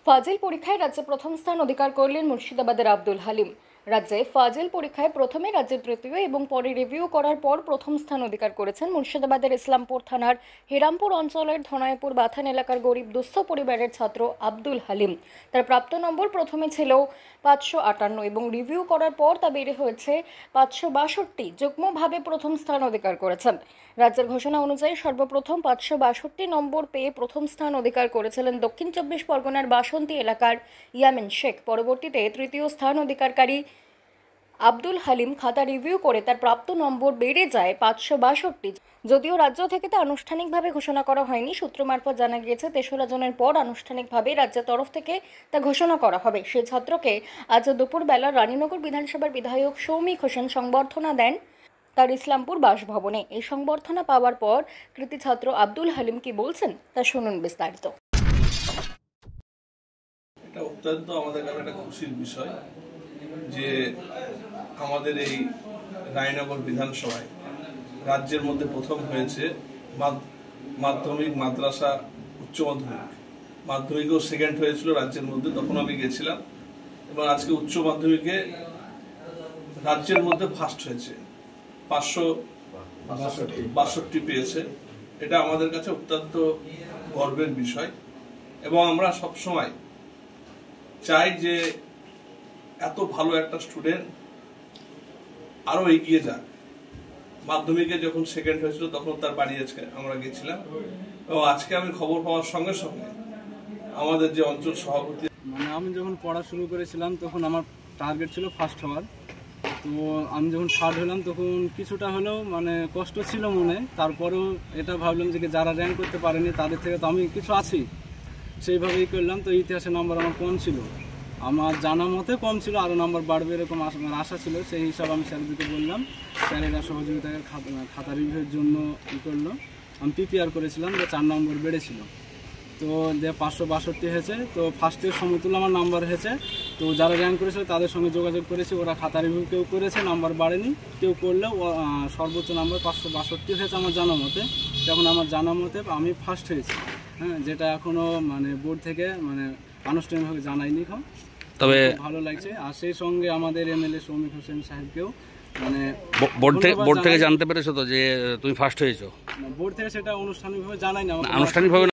ফাজিল পরীক্ষায় রাজ্যে প্রথম স্থান অধিকার করলেন মুর্শিদাবাদের আব্দুল হালিম। রাজ্যে ফাজিল পরীক্ষায় প্রথমে রাজ্যের তৃতীয় এবং পরে রিভিউ করার পর প্রথম স্থান অধিকার করেছেন মুর্শিদাবাদের ইসলামপুর থানার হিরামপুর অঞ্চলের ধনাইপুর বাথান এলাকার গরিব দুস্থ পরিবারের ছাত্র আব্দুল হালিম। তার প্রাপ্ত নম্বর প্রথমে ছিল 558 এবং রিভিউ করার পর তা বেড়ে হয়েছে 562। যুগ্মভাবে প্রথম স্থান অধিকার করেছেন। রাজ্যের ঘোষণা অনুযায়ী সর্বপ্রথম 562 নম্বর পেয়ে প্রথম স্থান অধিকার করেছিলেন দক্ষিণ চব্বিশ পরগনার বাসন্তী এলাকার ইয়ামিন শেখ। পরবর্তীতে তৃতীয় স্থান অধিকারী আব্দুল হালিম খাতা রিভিউ করে তার প্রাপ্ত নম্বর বেড়ে যায় 562। যদিও রাজ্য থেকে তা আনুষ্ঠানিকভাবে ঘোষণা করা হয়নি, সূত্র মারফত জানা গিয়েছে 3রা জুনের পর আনুষ্ঠানিকভাবে রাজ্যের তরফ থেকে তা ঘোষণা করা হবে। সেই ছাত্রকে আজ দুপুরবেলা রানীনগর বিধানসভার বিধায়ক সৌমিক হোসেন সংবর্ধনা দেন তার ইসলামপুর বাসভবনে। এই সংবর্ধনা পাওয়ার পর কৃতি ছাত্র আব্দুল হালিম কি বলছেন তা শুনুন বিস্তারিত। এটা অত্যন্ত আমাদের কাছে একটা খুশির বিষয় যে আমাদের এই রায়নগর বিধানসভায় রাজ্যের মধ্যে প্রথম হয়েছে মাধ্যমিক, মাদ্রাসা, উচ্চ মাধ্যমিক। মাধ্যমিকেও সেকেন্ড হয়েছিল রাজ্যের মধ্যে, তখন আমি গেছিলাম। এবং আজকে উচ্চ মাধ্যমিকে রাজ্যের মধ্যে ফার্স্ট হয়েছে, 562 পেয়েছে। এটা আমাদের কাছে অত্যন্ত গর্বের বিষয় এবং আমরা সবসময় চাই যে এত ভালো একটা স্টুডেন্ট আরো এগিয়ে যাক। মাধ্যমিকে যখন সেকেন্ড হয়েছিল তখন তার বাড়ি আজকে আমরা গেছিলাম এবং আজকে আমি খবর পাওয়ার সঙ্গে সঙ্গে আমাদের যে অঞ্চল সভাপতি, আমি যখন পড়া শুরু করেছিলাম তখন আমার টার্গেট ছিল ফার্স্ট হওয়ার। তো আমি যখন থার্ড হলাম তখন কিছুটা হলেও কষ্ট ছিল মনে। তারপরেও এটা ভাবলাম যে যারা র্যাঙ্ক করতে পারেনি তাদের থেকে তো আমি কিছু আছি, সেইভাবেই করলাম। তো ইতিহাসে নাম্বার আমার কম ছিল, আমার জানা মতে কম ছিল, আরও নাম্বার বাড়বে এরকম আমার আশা ছিল। সেই হিসাবে আমি স্যারদেরকে বললাম, স্যারেরা সহযোগিতাকে খাতা রিভিউর জন্য করলো। আমি প্রিপেয়ার করেছিলাম যে 4 নম্বর বেড়েছিল, তো যে 562 হয়েছে। তো ফার্স্টের সমতুল্য আমার নাম্বার হয়েছে। তো যারা র্যাঙ্ক করেছিল তাদের সঙ্গে যোগাযোগ করেছি, ওরা খাতা রিভিউ কেউ করেছে, নাম্বার বাড়েনি, কেউ করলেও সর্বোচ্চ নাম্বার 562 হয়েছে আমার জানা মতে। তখন আমার জানা মতে আমি ফার্স্ট হয়েছি, হ্যাঁ, যেটা এখনও বোর্ড থেকে আনুষ্ঠানিকভাবে জানাইনি। তবে ভালো লাগছে। আর সেই সঙ্গে আমাদের এমএলএ সৌমিক হোসেন সাহেবকেও বোর্ড থেকে জানতে পেরেছো তো যে তুমি ফার্স্ট হয়েছো? বোর্ড থেকে সেটা আনুষ্ঠানিকভাবে জানাই না, আনুষ্ঠানিকভাবে